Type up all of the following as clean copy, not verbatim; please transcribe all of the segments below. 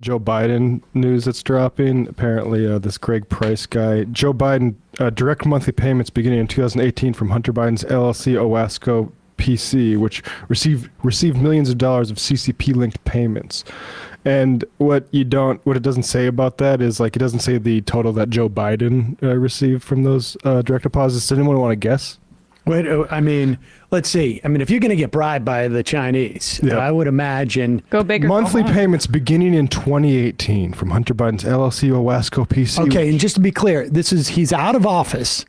Joe Biden news that's dropping. Apparently, this Greg Price guy, Joe Biden, direct monthly payments beginning in 2018 from Hunter Biden's LLC Owasco PC, which received millions of dollars of CCP-linked payments. And what it doesn't say about that is, like, it doesn't say the total that Joe Biden received from those direct deposits. Does anyone want to guess? Wait, I mean, let's see. I mean, if you're going to get bribed by the Chinese, Yep. I would imagine Go big or Monthly go home. payments beginning in 2018 from Hunter Biden's LLC Owasco PC. Okay, and just to be clear, he's out of office.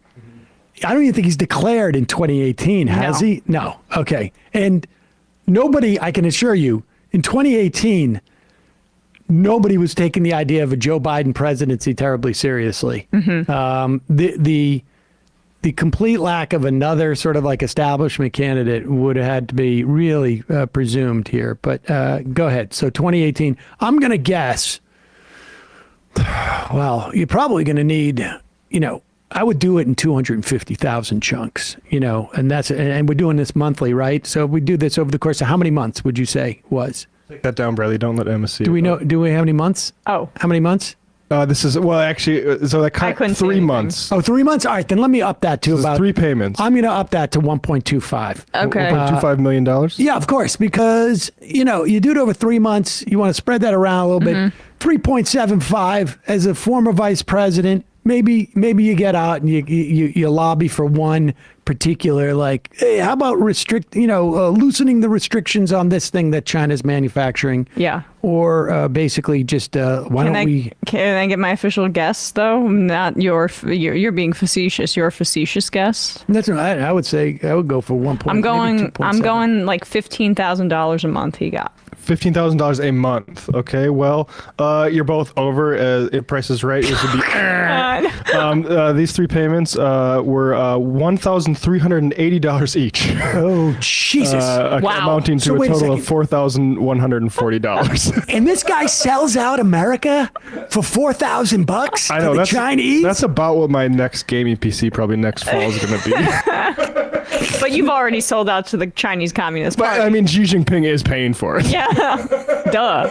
I don't even think he's declared in 2018, has No. he? No. Okay. And nobody, I can assure you, in 2018, nobody was taking the idea of a Joe Biden presidency terribly seriously. The complete lack of another sort of like establishment candidate would have had to be really presumed here. But go ahead. So 2018, I'm going to guess, well, you're probably going to need, I would do it in 250,000 chunks, and we're doing this monthly, right? So if we do this over the course of how many months would you say was? Take that down, Bradley. Don't let Emma see Do it. we have any months? Oh. How many months? This is, well, actually, so that I couldn't see 3 anything. months. Oh, 3 months? All right, then let me up that to This is about 3 payments. I'm going to up that to 1.25. Okay. $1.25 million? Yeah, of course, because, you do it over 3 months. You want to spread that around a little bit. 3.75 as a former vice president. Maybe you get out and you lobby for one particular, like, hey, how about loosening the restrictions on this thing that China's manufacturing? Yeah. Or basically just why don't we? Can I get my official guess though? Not you're being facetious. Your facetious guess. That's right. I would say I would go for 1. I'm going like $15,000 a month. He got. $15,000 a month. Okay, well, you're both over. If Price is right, this would be. These 3 payments were $1,380 each, Oh Jesus! Wow. amounting to So a wait a total of second. $4,140. And this guy sells out America for $4,000 I to know the Chinese. That's about what my next gaming PC probably next fall is going to be. But you've already sold out to the Chinese Communist But Party. I mean, Xi Jinping is paying for it. Yeah. Duh.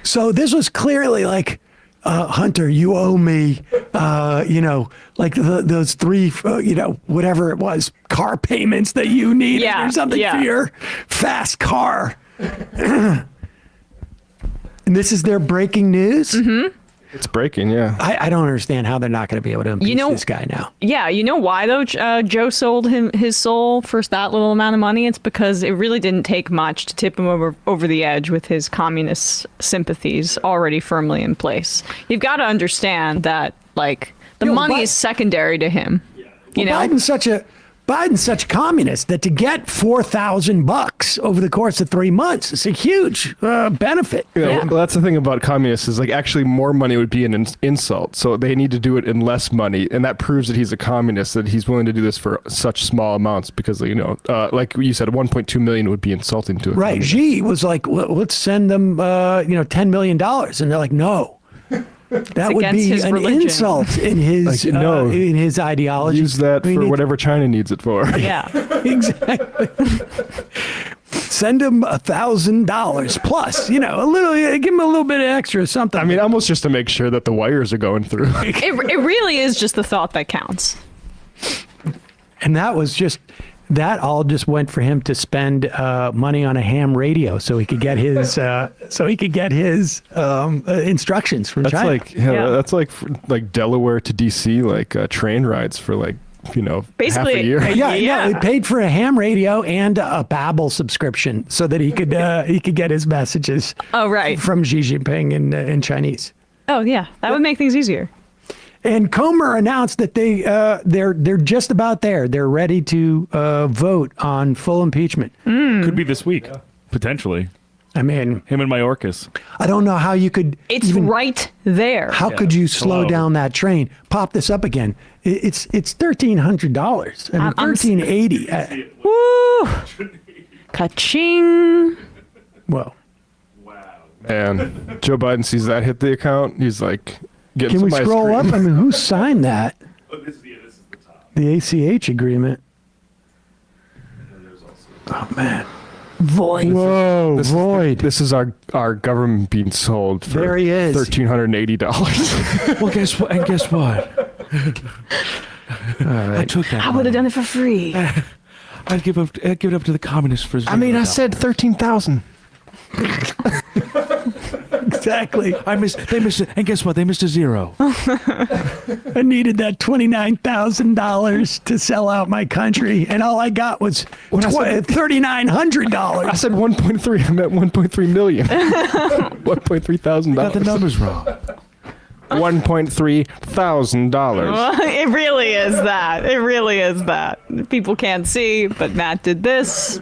So this was clearly like, Hunter, you owe me, like those 3, whatever it was, car payments that you needed Yeah, or something yeah. for your fast car. And this is their breaking news. Mm-hmm. It's breaking, yeah. I don't understand how they're not going to be able to impeach this guy now. Yeah, you know why though? Joe sold his soul for that little amount of money. It's because it really didn't take much to tip him over the edge with his communist sympathies already firmly in place. You've got to understand that, like, the money is secondary to him. You know, Biden's such a communist that to get $4,000 over the course of 3 months is a huge benefit. Yeah, well, that's the thing about communists is, like, actually more money would be an insult. So they need to do it in less money, and that proves that he's a communist, that he's willing to do this for such small amounts because, like you said, 1.2 million would be insulting to a Right. communist. Xi was like, well, let's send them, $10 million. And they're like, no. That would against be his an religion. insult in his Like, no. in his ideology. Use that for whatever China needs it for. yeah. Exactly. Send him $1,000 plus, a little, give him a little bit of extra something. I mean, almost just to make sure that the wires are going through. It really is just the thought that counts. And that all just went for him to spend money on a ham radio so he could get his instructions from That's China. Yeah. that's like Delaware to DC, like train rides for Basically, half a year. Yeah, he paid for a ham radio and a Babbel subscription so that he could get his messages Oh, right. from Xi Jinping in Chinese. Oh, yeah. That would make things easier. And Comer announced that they're just about there. They're ready to vote on full impeachment. Could be this week, potentially. I mean, Him and Mayorkas. I don't know how you could. It's right there. How could you slow Hello. down that train? Pop this up again. It's $1,300. I mean, I'm $1,380. Woo! Ka-ching. Well, And Joe Biden sees that hit the account. He's like, getting can we some ice scroll cream. up? I mean, who signed that? This is the top. The ACH agreement. Oh man. Void. Whoa, This void. This is our government being sold for There he is. $1,380. Well, guess what? And guess what? All right. I took that. I would have done it for free. I'd give it up to the communists for. I mean, I $0. said 13,000. Exactly. They missed it, and guess what? They missed a zero. I needed that $29,000 to sell out my country, and all I got was $3,900. I said 1.3. I meant 1.3 million. 1.3 thousand Got the dollars. numbers wrong. $1.3 thousand dollars. It really is that. It really is that. People can't see, but Matt did this.